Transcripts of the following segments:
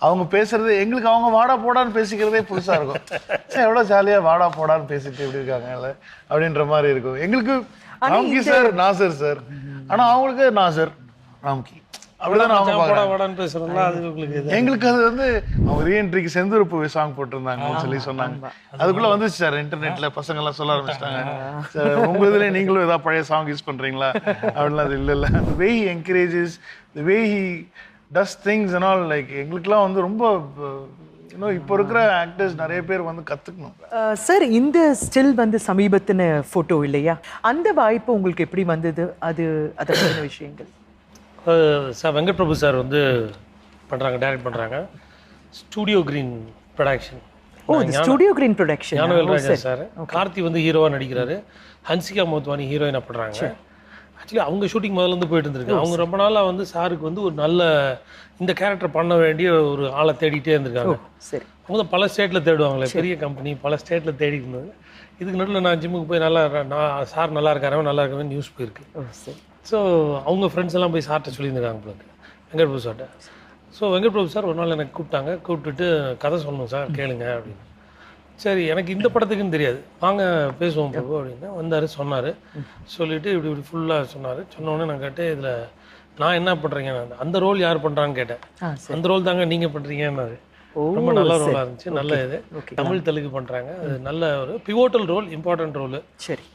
அவங்க பேசுறது எங்களுக்கு அவங்க வாடா போடான்னு பேசிக்கிறதே புதுசாக இருக்கும். சரி எவ்வளோ ஜாலியாக வாடா போடான்னு பேசிட்டு எப்படி இருக்காங்க அப்படின்ற மாதிரி இருக்கும். எங்களுக்கு ராம்கி சார் நாசர் சார், ஆனால் அவங்களுக்கு நாசர் ராம்கி அப்படிதான் அவங்க எங்களுக்கு அது வந்து அவங்க ரீஎன்ட்ரிக்கு செந்தூர்ப்பு சாங் போட்டிருந்தாங்கன்னு சொல்லி சொன்னாங்க. அதுக்குள்ள வந்துச்சு சார் இன்டர்நெட்ல பசங்க எல்லாம் சொல்ல ஆரம்பிச்சிட்டாங்க, சார் உங்க இதுல நீங்களும் ஏதாவது பழைய சாங் யூஸ் பண்றீங்களா அப்படிலாம். அது இல்லை the way he encourages, the way he does things and all, like எங்களுக்குலாம் வந்து ரொம்ப இன்னும் இப்போ இருக்கிற ஆக்டர்ஸ் நிறைய பேர் வந்து கற்றுக்கணும். சார் இந்த ஸ்டில் வந்து சமீபத்தின ஃபோட்டோ இல்லையா, அந்த வாய்ப்பு உங்களுக்கு எப்படி வந்தது? அது அதை பற்றின விஷயங்கள். சார் வெங்கட் பிரபு சார் வந்து பண்ணுறாங்க, டைரக்ட் பண்ணுறாங்க. Studio green production. Oh studio green production. Gnanavel Raja sir, Karthi வந்து ஹீரோவாக நடிக்கிறாரு, ஹன்சிகா மோத்வானி ஹீரோயினாக பண்ணுறாங்க. ஆக்சுவலி அவங்க ஷூட்டிங் முதல்ல இருந்து போயிட்டு இருந்திருக்கு. அவங்க ரொம்ப நாளாக வந்து சாருக்கு வந்து ஒரு நல்ல இந்த கேரக்டர் பண்ண வேண்டிய ஒரு ஆளை தேடிட்டே இருந்திருக்காங்க. சரி, அவங்க தான் பல ஸ்டேட்டில் தேடுவாங்களே, பெரிய கம்பெனி பல ஸ்டேட்டில் தேடி இருந்தது. இதுக்கு நடுவில் நான் ஜிம்முக்கு போய் நான் சார் நல்லா இருக்காரவன் நல்லா இருக்கவன் நியூஸ் போயிருக்கு. ஸோ அவங்க ஃப்ரெண்ட்ஸ் எல்லாம் போய் சார்கிட்ட சொல்லியிருந்துருக்காங்க உங்களுக்கு, வெங்கட் பிரபு சார்கிட்ட. ஸோ வெங்கட் பிரபு சார் ஒரு நாள் எனக்கு கூப்பிட்டாங்க, கூப்பிட்டுட்டு கதை சொல்லணும் சார் கேளுங்க அப்படின்னு. சரி எனக்கு இந்த படத்துக்குன்னு தெரியாது, வாங்க பேசுவோம் பிரபு அப்படின்னு வந்தார், சொன்னார். சொல்லிவிட்டு இப்படி இப்படி ஃபுல்லாக சொன்னார். சொன்னோடனே நான் கேட்டேன், இதில் நான் என்ன பண்ணுறீங்க, அந்த ரோல் யார் பண்ணுறான்னு கேட்டேன். அந்த ரோல் தாங்க நீங்கள் பண்ணுறீங்கன்னாரு. ரொம்ப நல்ல ரோலாக இருந்துச்சு, நல்ல இது தமிழ் தெலுங்கு பண்ணுறாங்க, அது நல்ல ஒரு பிவோட்டல் ரோல், இம்பார்ட்டன்ட் ரோலு. சரி,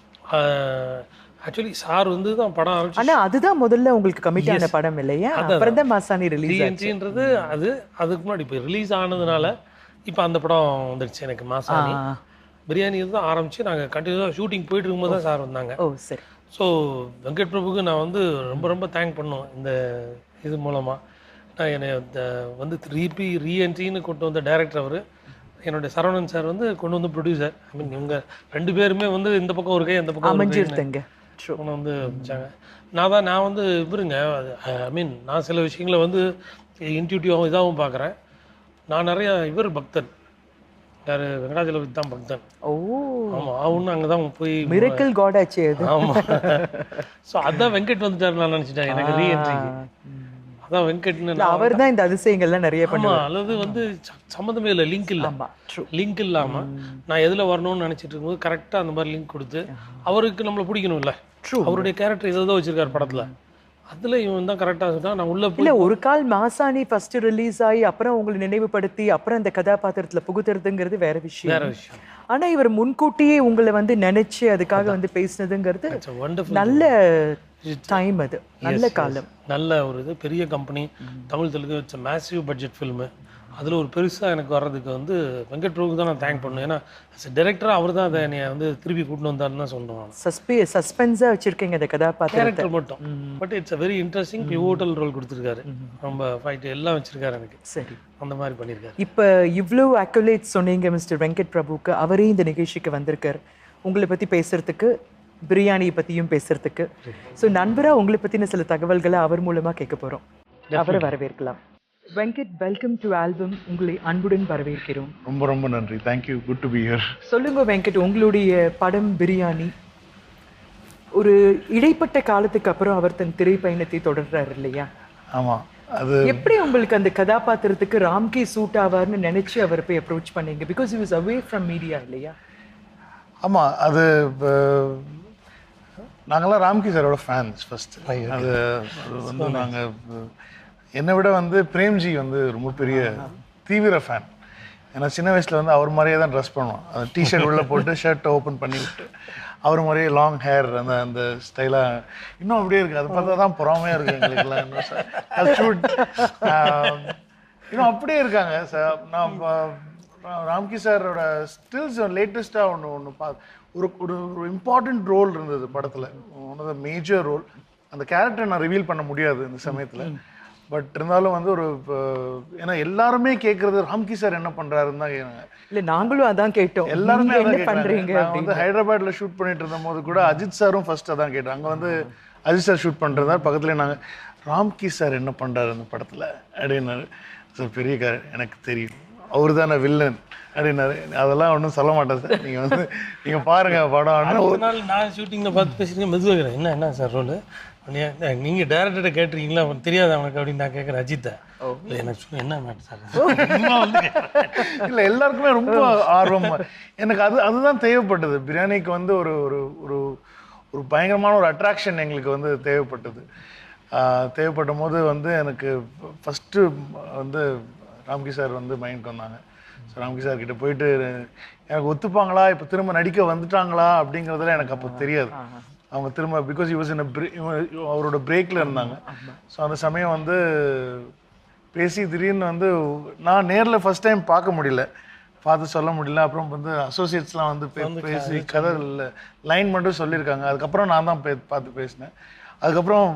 ஆக்சுவலி சார் வந்து தான் படம் ஆரம்பிச்சு. ஆனால் அதுதான் முதல்ல உங்களுக்கு கமிட் ஆன படம் இல்லையா? அப்புறம் தான் மாசாணி ரிலீஸ்ன்றது அதுக்கு முன்னாடி இப்போ ரிலீஸ் ஆனதுனால இப்போ அந்த படம் வந்துடுச்சு எனக்கு. மாசாணி பிரியாணி தான் ஆரம்பிச்சு நாங்கள் கண்டினியூஸாக ஷூட்டிங் போயிட்டு இருக்கும்போது தான் சார் வந்தாங்க. ஓ சரி. ஸோ வெங்கட் பிரபுக்கு நான் வந்து ரொம்ப ரொம்ப தேங்க் பண்ணுவேன் இந்த இது மூலமாக. நான் என்னை வந்து ரீஎன்ட்ரின்னு கொண்டு வந்த டைரக்டர் அவர், என்னுடைய சரவணன் சார் வந்து கொண்டு வந்து ப்ரொடியூசர். ஐ மீன் இவங்க ரெண்டு பேருமே வந்து இந்த பக்கம் ஒரு கை அந்த பக்கம் அமைஞ்சிருந்தேங்க வந்து வச்சாங்க. நான் வந்து இவருங்க, ஐ மீன் நான் சில விஷயங்களை வந்து இன்ட்யூட்டிவாகவும் இதாகவும் பார்க்குறேன். நான் நிறைய இவர் பக்தன், யார் வெங்கடாஜலபதி தான் பக்தன். ஓ ஆமாம், அவனு அங்கே தான் போய் மிரக்கல் காட் ஆச்சு அது. ஆமாம். ஸோ அதான் வெங்கட் வந்துட்டார் நான் நினச்சிட்டேன் எனக்கு ரீஎன்ட்ரிக்கு. அதான் வெங்கட்னு அவர் தான் இந்த அதிசயங்கள்லாம் நிறைய பண்ணுவார். அல்லது வந்து சம்மந்தமே இல்லை, லிங்க் இல்லை. லிங்க் இல்லாமல் நான் எதில் வரணும்னு நினச்சிட்டு இருக்கும்போது கரெக்டாக அந்த மாதிரி லிங்க் கொடுத்து அவருக்கு நம்மளை பிடிக்கணும் இல்லை, அவருடைய கேரக்டர் இதை தான் வச்சிருக்காரு படத்தில், அதில் இவன் தான் கரெக்டாக தான் நான் உள்ளே இல்லை. ஒரு கால் மாசாணி ஃபர்ஸ்ட் ரிலீஸ் ஆகி அப்புறம் உங்களை நினைவுபடுத்தி அப்புறம் அந்த கதாபாத்திரத்தில் புகுத்துறதுங்கிறது வேற விஷயம். ஆனால் இவர் முன்கூட்டியே உங்களை வந்து நினைச்சு அதுக்காக வந்து பேசினதுங்கிறது நல்ல டைம், அது நல்ல காலம், நல்ல ஒரு இது. பெரிய company, Tamil Telugu it's massive budget film. அதில் ஒரு பெருசாக எனக்கு வர்றதுக்கு வந்து வெங்கட் பிரபுக்கு தான் நான் தேங்க் பண்ணுவேன். ஏன்னா டேரக்டராக அவர் தான் அதை என்னை வந்து திருப்பி கூட்டின்னு வந்தாருன்னு தான் சொல்லுவாங்க. சஸ்பென்ஸாக வச்சுருக்கீங்க அந்த கதாபாத்திரம் கேரக்டர் மட்டும். But it's a very interesting pivotal role கொடுத்துருக்காரு, ரொம்ப ஃபைட் எல்லாம் வச்சுருக்காரு எனக்கு. சரி, அந்த மாதிரி பண்ணியிருக்காரு. இப்போ இவ்வளோ அக்குலேட் சொன்னீங்க மிஸ்டர் வெங்கட் பிரபுக்கு, அவரே இந்த நிகழ்ச்சிக்கு வந்திருக்கார் உங்களை பற்றி பேசுகிறதுக்கு, பிரியாணியை பற்றியும் பேசுகிறதுக்கு. ஸோ நண்பராக உங்களை பற்றின சில தகவல்களை அவர் மூலமாக கேட்க போகிறோம். அவரை வரவேற்கலாம். Venkat, welcome to album. உங்களை அன்புடன் வரவேற்கிறோம். ரொம்ப ரொம்ப நன்றி. Thank you, good to be here. சொல்லுங்க வெங்கட், உங்களுடைய படம் பிரியாணி ஒரு இடைப்பட்ட காலத்துக்கு அப்புறம் அவர் தன் திரை பயணத்தை தொடர்றாரு இல்லையா? ஆமாம். அது எப்படி உங்களுக்கு அந்த கதாபாத்திரத்துக்கு ராம்கி சூட் ஆவார்னு நினைச்சு அவர் போய் அப்ரோச் பண்ணீங்க? Because he was away from media இல்லையா? ஆமாம், அது நாங்களாம் ராம்கி சாரோட ஃபேன்ஸ் ஃபர்ஸ்ட். அது வந்து நாங்கள் என்னை விட வந்து பிரேம்ஜி வந்து ரொம்ப பெரிய தீவிர ஃபேன். ஏன்னா சின்ன வயசில் வந்து அவர் மாதிரியே தான் ட்ரெஸ் பண்ணுவோம். அந்த டிஷர்ட் உள்ளே போட்டு ஷர்ட்டை ஓப்பன் பண்ணி விட்டு அவர் மாதிரியே லாங் ஹேர், அந்த ஸ்டைலாக இன்னும் அப்படியே இருக்குது. அதை பார்த்தா தான் பொறாமையாக இருக்குது எங்களுக்குலாம். இன்னும் அப்படியே இருக்காங்க சார். நான் ராம்கி சாரோட ஸ்டில்ஸ் லேட்டஸ்ட்டாக ஒன்று ஒரு இம்பார்ட்டண்ட் ரோல் இருந்தது படத்தில், one of the major role. அந்த கேரக்டரை நான் ரிவீல் பண்ண முடியாது இந்த சமயத்தில். பட் இருந்தாலும் வந்து ஒரு, ஏன்னா எல்லாருமே கேட்கறது ராம்கி சார் என்ன பண்றாருன்னு தான் கேட்குறாங்க. இல்லை நாங்களும் அதான் கேட்டோம், எல்லாருமே என்ன பண்றீங்க. நான் வந்து ஹைதராபாத்ல ஷூட் பண்ணிட்டு இருந்த போது கூட அஜித் சாரும் ஃபர்ஸ்ட் அதான் கேட்டோம். அங்கே வந்து அஜித் சார் ஷூட் பண்ணுறதா பக்கத்துலேயே நாங்கள் ராம்கி சார் என்ன பண்ணுறாரு அந்த படத்தில் அப்படின்னாரு. சார் பெரிய எனக்கு தெரியும், அவர் தானே வில்லன் அப்படின்னாரு. அதெல்லாம் ஒன்றும் சொல்ல மாட்டேன் சார், நீங்கள் வந்து நீங்கள் பாருங்கள் படம். ஒரு நாள் நான் ஷூட்டிங்கில் பார்த்து பேசுகிறேன், மெதுவாகிறேன், என்ன சார் ரோல் நீங்கள் டேரக்டர்கிட்ட கேட்டிருக்கீங்களா அவன் தெரியாது அவனுக்கு அப்படின்னு நான் கேட்குறேன் அஜித்தை. இல்லை எனக்கு சொல்லு என்ன மேட்டர் சார். இல்லை எல்லாருக்குமே ரொம்ப ஆர்வம். எனக்கு அதுதான் தேவைப்பட்டது. பிரியாணிக்கு வந்து ஒரு ஒரு ஒரு ஒரு பயங்கரமான ஒரு அட்ராக்ஷன் எங்களுக்கு வந்து தேவைப்படும் போது வந்து எனக்கு ஃபஸ்ட்டு வந்து ராம்கி சார் வந்து மைண்டுக்கு வந்தாங்க. ஸோ ராம்கி சார் கிட்ட போயிட்டு எனக்கு ஒத்துப்பாங்களா, இப்போ திரும்ப நடிக்க வந்துட்டாங்களா அப்படிங்கிறதுல எனக்கு அப்போ தெரியாது. அவங்க திரும்ப பிகாஸ் யூ வாஸ் இன் அவரோட பிரேக்கில் இருந்தாங்க. ஸோ அந்த சமயம் வந்து பேசி திடீர்னு வந்து நான் நேரில் ஃபஸ்ட் டைம் பார்க்க முடியல, பார்த்து சொல்ல முடியல. அப்புறம் வந்து அசோசியேட்ஸ்லாம் வந்து பேசி கதை லைன் மட்டும் சொல்லியிருக்காங்க. அதுக்கப்புறம் நான் தான் பார்த்து பேசினேன். அதுக்கப்புறம்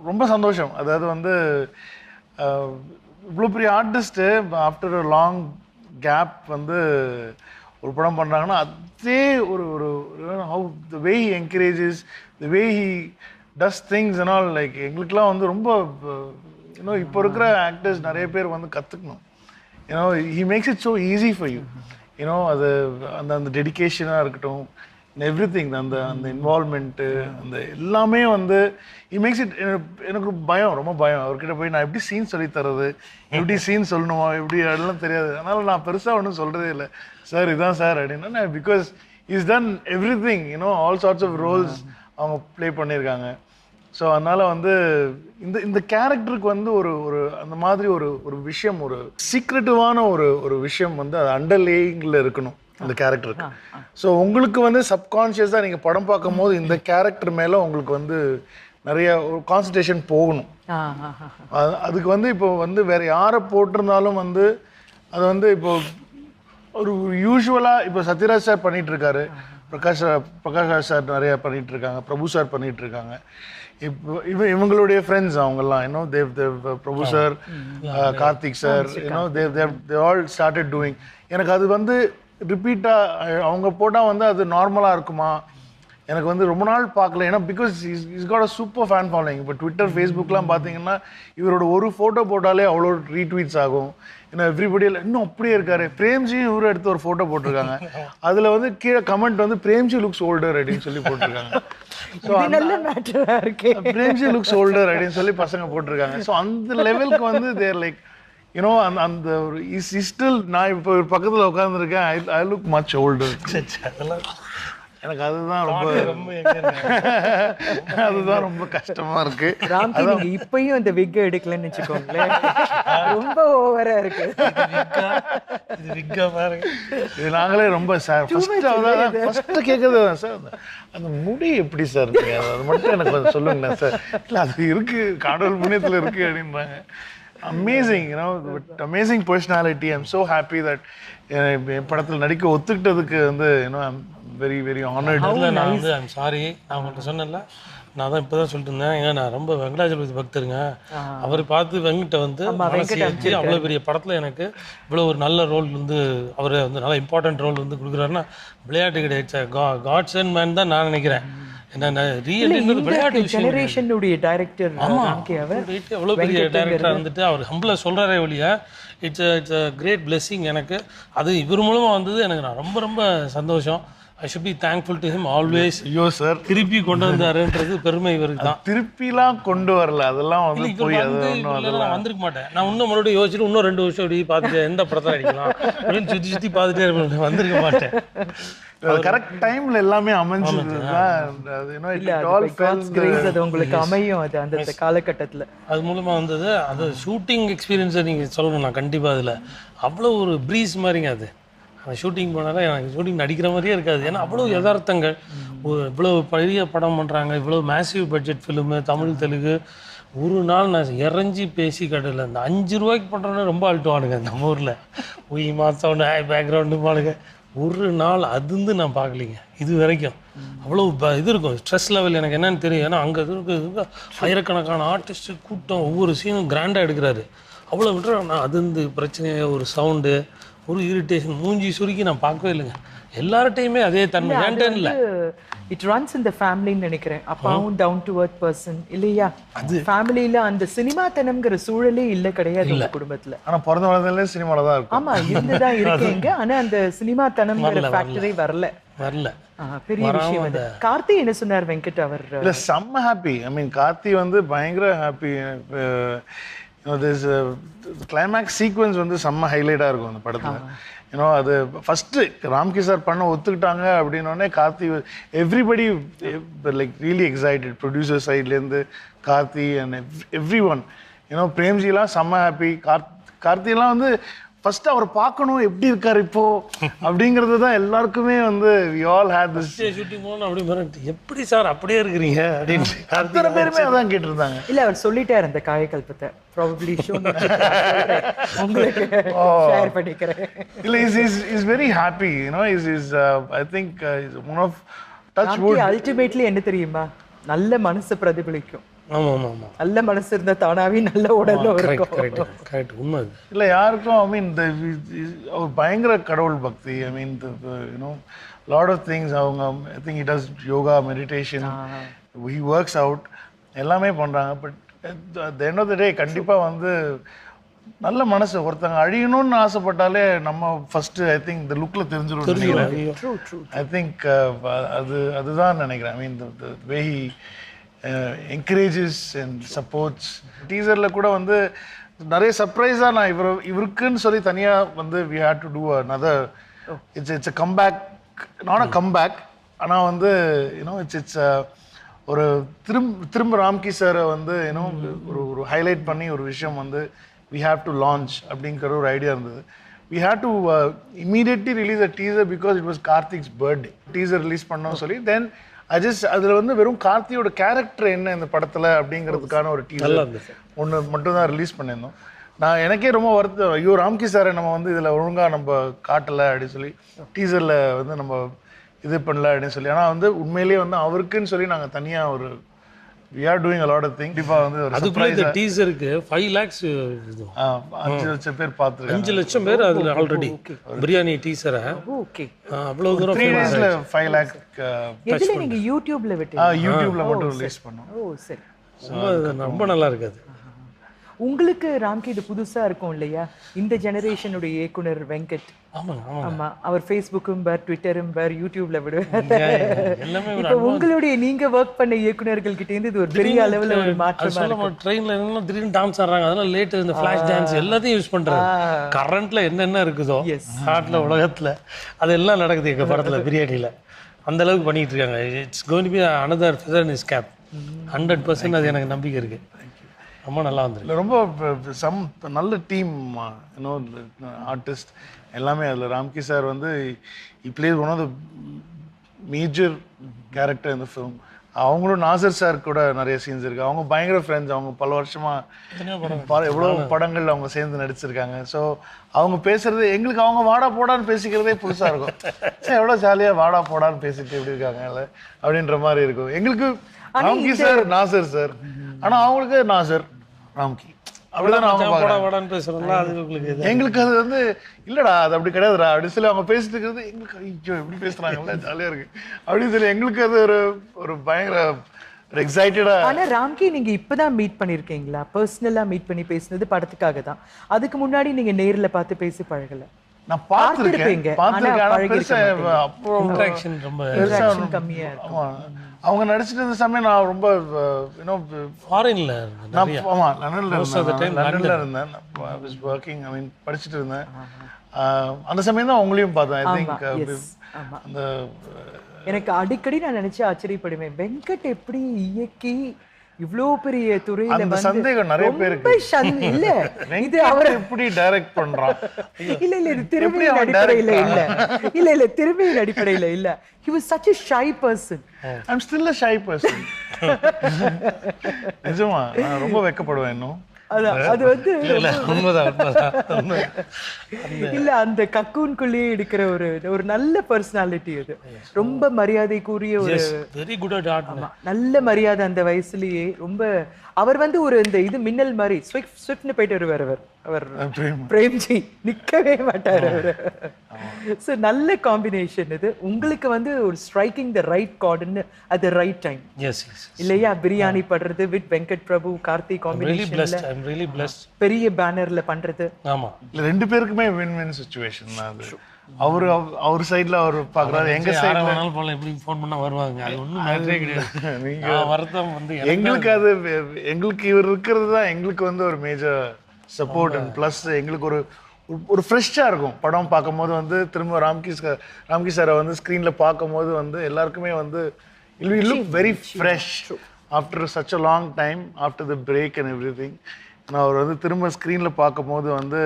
ரொம்ப சந்தோஷம். அதாவது வந்து இவ்வளோ பெரிய artist after a long gap வந்து ஒரு படம் பண்ணுறாங்கன்னா அதே ஒரு ஒரு how the way he encourages, the way he does things and all. Like எங்களுக்கெலாம் வந்து ரொம்ப இன்னும் இப்போ இருக்கிற ஆக்டர்ஸ் நிறைய பேர் வந்து கற்றுக்கணும். He makes it so easy for you. அது அந்த டெடிக்கேஷனாக இருக்கட்டும், எவ்ரிதிங், அந்த இன்வால்மெண்ட்டு, அந்த எல்லாமே வந்து இட் மேக்ஸ் இட். எனக்கு ரொம்ப பயம் அவர்கிட்ட போய் நான் எப்படி சீன் சொல்லி தர்றது, எப்படி சீன் சொல்லணுமா, எப்படி அதெல்லாம் தெரியாது. அதனால் நான் பெருசாக ஒன்றும் சொல்கிறதே இல்லை. சார் இதான் சார் அப்படின்னா, because is done everything, all sorts of roles அவங்க ப்ளே பண்ணியிருக்காங்க. ஸோ அதனால் வந்து இந்த கேரக்டருக்கு வந்து ஒரு அந்த மாதிரி ஒரு விஷயம், ஒரு சீக்ரெட்டிவான ஒரு விஷயம் வந்து அது அண்டர்லேயிங்கில் இருக்கணும் அந்த கேரக்டருக்கு. ஸோ உங்களுக்கு வந்து சப்கான்ஷியஸாக நீங்கள் படம் பார்க்கும் போது இந்த கேரக்டர் மேலே உங்களுக்கு வந்து நிறைய ஒரு கான்சன்ட்ரேஷன் போகணும். அதுக்கு வந்து இப்போ வந்து வேறு யாரை போட்டிருந்தாலும் வந்து அது வந்து இப்போ ஒரு யூஸ்வலாக இப்போ சத்யராஜ் சார் பண்ணிகிட்ருக்காரு, பிரகாஷ் ராஜ் சார் நிறையா பண்ணிகிட்ருக்காங்க, பிரபு சார் பண்ணிகிட்ருக்காங்க. இப்போ இவங்களுடைய ஃப்ரெண்ட்ஸ் அவங்கெல்லாம் Dev Prabhu sir, Karthik sir, they all started doing. எனக்கு அது வந்து ரிப்பீட்டாக அவங்க போட்டால் வந்து அது நார்மலாக இருக்குமா, எனக்கு வந்து ரொம்ப நாள் பார்க்கல. ஏன்னா because is got a super fan following. இப்போ ட்விட்டர், ஃபேஸ்புக்லாம் பார்த்தீங்கன்னா இவரோட ஒரு ஃபோட்டோ போட்டாலே அவ்வளோ ரீட்வீட்ஸ் ஆகும். ஏன்னா எவ்ரிபடி இன்னும் அப்படியே இருக்காரு. பிரேம்ஜியும் இவரும் எடுத்து ஒரு ஃபோட்டோ போட்டிருக்காங்க. அதில் வந்து கீழே கமெண்ட் வந்து பிரேம்ஜி லுக்ஸ் ஓல்டர் அப்படின்னு சொல்லி போட்டிருக்காங்க. ஸோ பிரேம்ஜி லுக்ஸ் ஓல்டர் அப்படின்னு சொல்லி பசங்க போட்டிருக்காங்க. ஸோ அந்த லெவலுக்கு வந்து தேர் லைக் அந்த ஒரு ஸ்டில். நான் இப்போ ஒரு பக்கத்தில் உட்காந்துருக்கேன், ஐ லுக் மச் ஓல்டர். எனக்கு அதுதான் ரொம்ப கஷ்டமா இருக்கு. ராம்கி நீங்க இப்பயும் அந்த விக் எடுக்கலன்னு வச்சுக்கோங்களேன், ரொம்ப ஓவரா இருக்கு. இது நாங்களே ரொம்ப சார் ஃபர்ஸ்ட் கேட்கறது சார், அந்த முடி எப்படி சார் இருக்கு, அது மட்டும் எனக்கு சொல்லுங்க சார். இல்லை அது இருக்கு, கடவுள் புண்ணியத்தில் இருக்கு அப்படின்றாங்க. Amazing, amazing personality. I'm so happy that படத்தில் நடிக்க ஒத்துக்கிட்டதுக்கு வந்து I'm very very honored. நான் வந்து I'm sorry, நான் உங்கள்கிட்ட சொன்னேன்ல, நான் தான் இப்போ தான் சொல்லிட்டு இருந்தேன். ஏன்னா நான் ரொம்ப வெங்கடாஜலபதி பக்தருங்க. அவர் பார்த்து வெங்கட்ட வந்து மனசு அவ்வளோ பெரிய படத்தில் எனக்கு இவ்வளோ ஒரு நல்ல ரோல் வந்து அவர் வந்து நல்ல இம்பார்ட்டன்ட் ரோல் வந்து கொடுக்குறாருன்னா விளையாட்டு கிடையாது, காட்ஸ் அண்ட் மேன் தான் நான் நினைக்கிறேன். ஜெனரேஷனுடைய டைரக்டர் எவ்வளோ பெரிய டைரக்டராக இருந்துட்டு அவர் ஹம்பிளா சொல்கிறாரே வழியா, இட்ஸ் அ கிரேட் பிளெஸிங் எனக்கு. அது இவர் மூலமாக வந்தது எனக்கு நான் ரொம்ப ரொம்ப சந்தோஷம். I should be thankful to him always. ஐயோ சார், திருப்பி கொண்டு வந்தாருன்றது பெருமை இவருக்கு தான். திருப்பிலாம் கொண்டு வரல, அதெல்லாம் வந்து போய் நான் வந்திருக்க மாட்டேன். நான் இன்னும் மறுபடியும் யோசிச்சுட்டு இன்னும் 2 வருஷம் அப்படி பார்த்துட்டு எந்த படத்தை அடிக்கலாம் அப்படின்னு சுற்றி பார்த்துட்டே இருப்பேன், வந்திருக்க மாட்டேன். கரெக்ட் டைம்ல எல்லாமே அமைஞ்சது உங்களுக்கு அமையும் அது அந்த காலகட்டத்தில். அது மூலமா வந்தது. அது ஷூட்டிங் எக்ஸ்பீரியன்ஸை நீங்கள் சொல்லணும். நான் கண்டிப்பாக அதில் அவ்வளோ ஒரு ப்ரீஸ் மாதிரிங்க. அது அந்த ஷூட்டிங் போனாலும் எனக்கு ஷூட்டிங் நடிக்கிற மாதிரியே இருக்காது. ஏன்னா அவ்வளோ யதார்த்தங்கள். இவ்வளோ பெரிய படம் பண்ணுறாங்க, இவ்வளோ massive budget film, Tamil Telugu. ஒரு நாள் நான் இறஞ்சி பேசி கட்டல. இந்த 5 ரூபாய்க்கு பண்ணுறோன்னு ரொம்ப அழுட்டுவானுங்க நம்ம ஊரில். ஒய் மாதம் பேக்ரவுண்டு பானுங்க. ஒரு நாள் அது வந்து நான் பார்க்கலிங்க இது வரைக்கும். அவ்வளோ இது இருக்கும் ஸ்ட்ரெஸ் லெவல் எனக்கு என்னன்னு தெரியும். ஏன்னா அங்கே இருக்கு ஆயிரக்கணக்கான ஆர்டிஸ்ட்டு கூட்டம், ஒவ்வொரு சீனும் கிராண்டாக எடுக்கிறாரு. அவ்வளோ விட்டுற நான் அது வந்து பிரச்சனையாக ஒரு சவுண்டு, ஒரு இரிட்டேஷன், மூஞ்சி சுருக்கி நான் பார்க்கவே இல்லைங்க. எல்லார்ட்டையுமே அதே தன்மை ஏன்டேன் இல்லை. இட் ரன்ஸ் இன் தி ஃபேமிலின்னு நினைக்கிறேன். அப்பாவும் டவுன் டு எர்த் பர்சன் இல்லையா? அது ஃபேமிலியில அந்த சினிமாத்தனம்ங்கிற சூழலே இல்லை, கிடையாது உங்க குடும்பத்துல. ஆனா பிறந்த வளர்ந்ததுல சினிமால தான் இருக்கும். ஆமா, இருந்துதான் இருக்கீங்க. ஆனா அந்த சினிமாத்தனம்ங்கிற ஃபேக்டரி வரல. பெரிய விஷயம் அது. கார்த்தி என்ன சொன்னார் வெங்கட் அவர்? இல்லை செம்ம ஹாப்பி. ஐ மீன் கார்த்தி வந்து பயங்கர ஹாப்பி. கிளைமேக்ஸ் சீக்வன்ஸ் வந்து செம்ம ஹைலைட்டாக இருக்கும் அந்த படத்தில். ஏன்னோ அது ஃபஸ்ட்டு ராம்கி சார் பண்ண ஒத்துக்கிட்டாங்க அப்படின்னோடனே Karthi everybody like really excited. Producer சைட்லேருந்து கார்த்தி அண்ட் எவ்ரி ஒன். ஏன்னோ பிரேம்ஜிலாம் செம்ம ஹாப்பி. கார்த்தியெல்லாம் வந்து ஃபர்ஸ்ட் அவர் பார்க்கணும் எப்படி இருக்காரு இப்போ அப்படிங்கிறது தான் எல்லாருக்குமே வந்து we all had this shooting போகணும் அப்படி மிரட்டு, எப்படி சார் அப்படியே இருக்கிறீங்க அப்படின்னு அத்தனை பேருமே அதான் கேட்டிருந்தாங்க. இல்ல அவர் சொல்லிட்டார் அந்த காயகல்பத்தை ப்ராபபிலி ஷோ உங்களுக்கு ஷேர் பண்ணிக்கிறேன். இல்ல is very happy. Is I think one of touch wood. Ultimately என்ன தெரியுமா, நல்ல மனசு பிரதிபலிக்கும். ஆமாம் ஆமாம் ஆமாம், நல்ல மனசு இருந்தா தானாவே நல்ல உடல்ல இருக்கும். கரெக்ட் உண்மை. இல்லை யாருக்கும் ஐ மீன் அவர் பயங்கர கடவுள் பக்தி. I mean lot of things அவங்க I think it does yoga, meditation, he works out, எல்லாமே பண்ணுறாங்க. But at the end of the day கண்டிப்பாக வந்து நல்ல மனசு. ஒருத்தங்க அழியணும்னு ஆசைப்பட்டாலே நம்ம ஃபர்ஸ்ட் ஐ திங்க் இந்த லுக்கில் தெரிஞ்சிடும். ஐ திங்க் அதுதான் நினைக்கிறேன். I mean the way he encourages and supports. டீசரில் கூட வந்து நிறைய சர்ப்ரைஸாக நான் இவருக்குன்னு சொல்லி தனியாக வந்து we had to do another it's comeback, not a comeback. ஆனால் வந்து இட்ஸ் ஒரு திரும்ப ராம்கி சாரை வந்து ஒரு ஹைலைட் பண்ணி ஒரு விஷயம் வந்து வி ஹேவ் டு லான்ச் அப்படிங்கிற ஒரு ஐடியா இருந்தது. We have to immediately release a teaser because it was Karthik's birthday. Teaser release பண்ணோம் சொல்லி தென் அதில் வந்து வெறும் கார்த்தியோட கேரக்டர் என்ன இந்த படத்தில் அப்படிங்கிறதுக்கான ஒரு டீசர் ஒன்று மட்டும்தான் ரிலீஸ் பண்ணியிருந்தோம். நான் எனக்கே ரொம்ப வருத்தம், ஐயோ ராம்கி சாரை நம்ம வந்து இதில் ஒழுங்காக நம்ம காட்டலை அப்படின்னு சொல்லி, டீசரில் வந்து நம்ம இது பண்ணல அப்படின்னு சொல்லி. ஆனால் வந்து உண்மையிலேயே வந்து அவருக்குன்னு சொல்லி நாங்கள் தனியாக ஒரு we are doing a lot of things. கண்டிப்பாக வந்து ஒரு அதுக்குள்ள இந்த டீசருக்கு 5 lakhs 5 லட்சம் பேர் பார்த்துருக்காங்க. 5 லட்சம் பேர் அதில் ஆல்ரெடி பிரியாணி டீசரை ஓகே அவ்வளோ தூரம் 3 daysல 5 lakh எதுல நீங்க யூடியூப்ல விட்டு யூடியூப்ல மட்டும் ரிலீஸ் பண்ணோம். ஓ சரி, ரொம்ப நல்லா இருக்காது. உங்களுக்கு ராம்கி இது புதுசா இருக்கும் இல்லையா, இந்த ஜெனரேஷனோட இயக்குனர் வெங்கட். ஆமா, அவர் ஃபேஸ்புக்கும் பார், ட்விட்டரும் பார், யூடியூப்ல விடுவார். இப்போ உங்களுடைய நீங்க ஒர்க் பண்ண இயக்குனர்கள் கிட்ட இருந்து இது ஒரு பெரிய அளவுல ஒரு மாற்றமா இருக்கு. ட்ரெயின்ல என்ன திடீர்னு டான்ஸ் ஆடுறாங்க, அதெல்லாம் லேட் இந்த ஃபிளாஷ் டான்ஸ் எல்லாத்தையும் யூஸ் பண்றாங்க. கரண்ட்ல என்னென்ன இருக்குதோ நாட்டுல உலகத்துல அதெல்லாம் நடக்குது எங்க படத்துல பிரியாணியில. அந்த அளவுக்கு பண்ணிட்டு இருக்காங்க. It's going to be another feather in his cap. 100% அது எனக்கு நம்பிக்கை இருக்கு. ரொம்ப நல்லா வந்துருக்கு. ரொம்ப நல்ல டீம், ஆர்டிஸ்ட் எல்லாமே. அதில் ராம்கி சார் வந்து plays one of the major character இந்த ஃபிலிம். அவங்களும் நாசர் சார் கூட நிறைய சீன்ஸ் இருக்குது. அவங்க பயங்கர ஃப்ரெண்ட்ஸ். அவங்க பல வருஷமாக எவ்வளோ படங்கள் அவங்க சேர்ந்து நடிச்சிருக்காங்க. ஸோ அவங்க பேசுறது எங்களுக்கு அவங்க வாடா போடான்னு பேசிக்கிறதே புதுசாக இருக்கும். எவ்வளோ ஜாலியாக வாடா போடான்னு பேசிட்டு எப்படி இருக்காங்க அப்படின்ற மாதிரி இருக்கும் எங்களுக்கு. ராம்கி சார், நாசர் சார், ஆனால் அவங்களுக்கு நாசர் ராம்கி அப்படிதான் எங்களுக்கு அது வந்து இல்லடா அது அப்படி கிடையாதுடா அப்படின்னு சொல்லி அவங்க பேசிட்டு இருக்கிறது எங்களுக்கு ஐயோ எப்படி பேசுறாங்கல்ல ஜாலியா இருக்கு அப்படின்னு சொல்லி எங்களுக்கு அது ஒரு பயங்கர எக்ஸைட்டடா. ஆனா ராம்கி நீங்க இப்பதான் மீட் பண்ணிருக்கீங்களா? பர்சனலா மீட் பண்ணி பேசினது படத்துக்காக தான். அதுக்கு முன்னாடி நீங்க நேர்ல பார்த்து பேசி பழகல? நான் பார்த்துருக்கேன். கம்மியா இருக்கும். அவங்க நடிச்சிட்டு இருந்த சமயம் நான் ரொம்ப ஃபாரின்ல லண்டன்ல இருந்தேன். ஒர்க்கிங் ஐ மீன் படிச்சுட்டு இருந்தேன். அந்த சமயம் தான் அவங்களையும் பார்த்தேன். ஐ திங்க் அந்த எனக்கு அடிக்கடி நான் நினைச்சு ஆச்சரியப்படுவேன், வெங்கட் எப்படி இயக்கி இவ்ளோ பெரிய துறையில அந்த சந்தேகம் நிறைய பேருக்கு இல்ல இது அவர் எப்படி டைரக்ட் பண்றான். இல்ல இது திறமையின் அடிப்படையில இல்ல திறமையின் அடிப்படையில இல்ல. he was such a shy person. I'm still a shy person. நிஜமா நான் ரொம்ப வெட்கப்படுவேன் இன்னும். அது வந்து இல்ல அந்த கக்கூன்குள்ளேயே இருக்கிற ஒரு நல்ல பர்சனாலிட்டி. அது ரொம்ப மரியாதைக்குரிய ஒரு வெரி குட் அட் ஆர்ட். நல்ல மரியாதை அந்த வயசுலயே. ரொம்ப அவர் வந்து ஒரு இந்த இது மின்னல் மாதிரி ஸ்விஃப்ட்னு போயிட்டு வருவார் அவர் பிரேம்ஜி, நிக்கவே மாட்டார் அவர். ஸோ நல்ல காம்பினேஷன் இது. உங்களுக்கு வந்து ஒரு ஸ்ட்ரைக்கிங் த ரைட் கார்டுன்னு அட் த ரைட் டைம் இல்லையா? பிரியாணி பண்றது வித் வெங்கட் பிரபு கார்த்தி காம்பினேஷன் பெரிய பேனர்ல பண்றது. ஆமா, ரெண்டு பேருக்குமே வின் வின் சிச்சுவேஷன் தான் அது. அவர் சைடில் அவர் பார்க்குறாரு, எங்கள் யாரை சைடில் வேணாலும் போகலாம், எப்படி ஃபோன் பண்ணால் வருவாங்க. அது ஒன்றும் மேட்டரே கிடையாது. நான் வருத்தம் வந்து எங்களுக்கு அது எங்களுக்கு இவர் இருக்கிறது தான் எங்களுக்கு வந்து ஒரு மேஜர் சப்போர்ட் அண்ட் ப்ளஸ் எங்களுக்கு ஒரு ஃப்ரெஷ்ஷாக இருக்கும். படம் பார்க்கும்போது வந்து திரும்ப ராம்கி சாரை வந்து ஸ்க்ரீனில் பார்க்கும்போது வந்து எல்லாருக்குமே வந்து will look very fresh after such a long time after the break and எவ்ரி திங். நான் அவர் வந்து திரும்ப ஸ்க்ரீனில் பார்க்கும்போது வந்து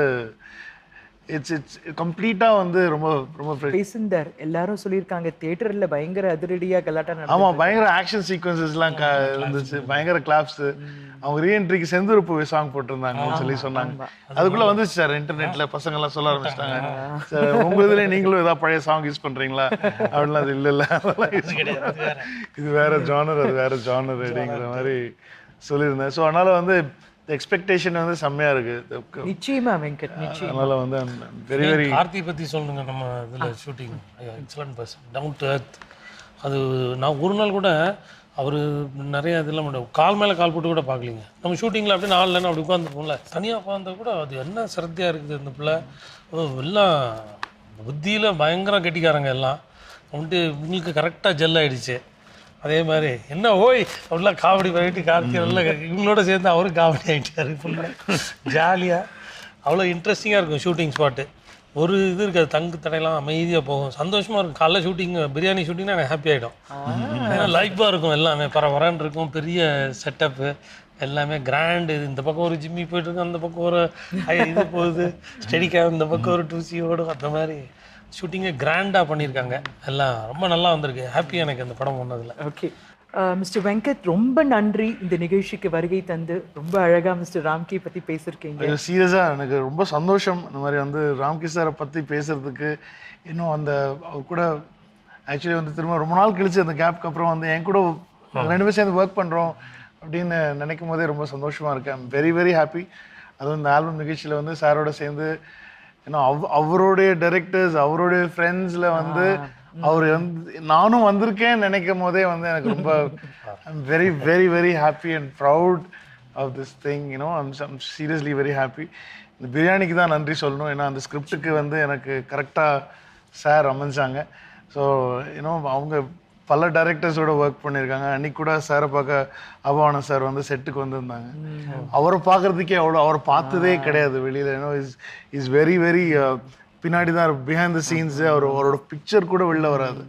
இட்ஸ் கம்ப்ளீட்டாக வந்து ரொம்ப ரொம்ப ஃப்ரெஷ். பேசிந்தார். எல்லாரும் சொல்லியிருக்காங்க தியேட்டர்ல பயங்கர அதிரடியா கலாட்டா நடந்துச்சு. ஆமாம், பயங்கர ஆக்ஷன் சீக்வன்சஸ்லாம் இருந்துச்சு, பயங்கர கிளாப்ஸு. அவங்க ரீஎன்ட்ரிக்கு செந்தூரப்பு சாங் போட்டிருந்தாங்கன்னு சொல்லி சொன்னாங்க. அதுக்குள்ளே வந்துச்சு சார் இன்டர்நெட்டில் பசங்கள்லாம் சொல்ல ஆரம்பிச்சிட்டாங்க, சார் உங்கள் இதுலேயே நீங்களும் ஏதாவது பழைய சாங் யூஸ் பண்ணுறீங்களா அப்படின்லாம். அது இல்லை அதெல்லாம் யூஸ் கிடையாது, இது வேறு ஜானர், அது வேறு ஜானர் அப்படிங்கிற மாதிரி சொல்லியிருந்தேன். ஸோ அதனால் வந்து எக்ஸ்பெக்டேஷன் வந்து செம்மையாக இருக்குது. நிச்சயமா வெங்கட், நிச்சயம். அதனால் வந்து வெரி வெரி. கார்த்தி பற்றி சொல்லுங்க. நம்ம இதில் shooting excellent person, down to earth. அது நான் ஒரு நாள் கூட அவர் நிறைய இதெல்லாம் பண்ணுவோம், கால் மேலே கால் போட்டு கூட பார்க்கலிங்க. நம்ம ஷூட்டிங்கில் அப்படியே நாலு இல்லைன்னா அப்படி உட்காந்துருப்போம்ல, தனியாக உட்காந்தா கூட அது என்ன சிரத்தையாக இருக்குது இந்த பிள்ளை. எல்லாம் புத்தியில் பயங்கர கெட்டிக்காரங்க எல்லாம் வந்துட்டு உங்களுக்கு கரெக்டாக ஜெல் ஆகிடுச்சு. அதே மாதிரி என்ன ஓய் அப்படிலாம் காமெடி பண்ணிட்டு கார்த்தி எல்லாம் இவங்களோட சேர்ந்து அவரும் காமெடி ஆகிட்டாரு. ஃபுல்லாக ஜாலியாக அவ்வளோ இன்ட்ரெஸ்டிங்காக இருக்கும் ஷூட்டிங் ஸ்பாட்டு. ஒரு இது இருக்காது, தங்கு தடையெல்லாம் அமைதியாக போகும், சந்தோஷமாக இருக்கும். காலைல ஷூட்டிங் பிரியாணி ஷூட்டிங்னா எனக்கு ஹாப்பி ஆகிடும். ஏன்னா லைஃபாக இருக்கும், எல்லாமே பரவரான்னு இருக்கும், பெரிய செட்டப்பு எல்லாமே கிராண்டு. இந்த பக்கம் ஒரு ஜிம்மி போயிட்டுருக்கு, அந்த பக்கம் ஒரு இது போகுது ஸ்டெடிக்காக, இந்த பக்கம் ஒரு 2C ஓடும். அந்த மாதிரி ஷூட்டிங்கை கிராண்டாக பண்ணியிருக்காங்க. எல்லாம் ரொம்ப நல்லா வந்திருக்கு. ஹாப்பி எனக்கு அந்த படம் ஒன்றதில். ஓகே மிஸ்டர் வெங்கட், ரொம்ப நன்றி இந்த நிகழ்ச்சிக்கு வருகை தந்து ரொம்ப அழகாக மிஸ்டர் ராம்கி பற்றி பேசியிருக்கீங்க. சீரியஸாக எனக்கு ரொம்ப சந்தோஷம் இந்த மாதிரி வந்து ராம்கி சாரை பற்றி பேசுகிறதுக்கு. இன்னும் அந்த அவர் கூட ஆக்சுவலி வந்து திரும்ப ரொம்ப நாள் கழிச்சு அந்த கேப்க்கு அப்புறம் வந்து என் கூட 2 பேரும் சேர்ந்து ஒர்க் பண்ணுறோம் அப்படின்னு நினைக்கும் போதே ரொம்ப சந்தோஷமாக இருக்கேன். I'm very very happy. அதுவும் இந்த ஆல்பம் நிகழ்ச்சியில் வந்து சாரோட சேர்ந்து ஏன்னா அவருடைய டைரக்டர்ஸ், அவருடைய ஃப்ரெண்ட்ஸில் வந்து அவர் வந்து நானும் வந்திருக்கேன்னு நினைக்கும் போதே வந்து எனக்கு ரொம்ப I'm very very very happy and proud of this thing. You know I'm seriously very happy. இந்த பிரியாணிக்கு தான் நன்றி சொல்லணும். ஏன்னா அந்த ஸ்கிரிப்டுக்கு வந்து எனக்கு கரெக்டாக சார் அமைஞ்சாங்க. ஸோ யூனோ அவங்க பல டைரக்டர்ஸோட ஒர்க் பண்ணியிருக்காங்க. அன்றைக்கி கூட சாரை பார்க்க அபவானம் சார் வந்து செட்டுக்கு வந்திருந்தாங்க. அவரை பார்க்குறதுக்கே அவரை பார்த்ததே கிடையாது வெளியில். யூனோ இஸ் வெரி வெரி பின்னாடி தான் பிஹைண்ட் த சீன்ஸு அவரோட பிக்சர் கூட வெளில வராது.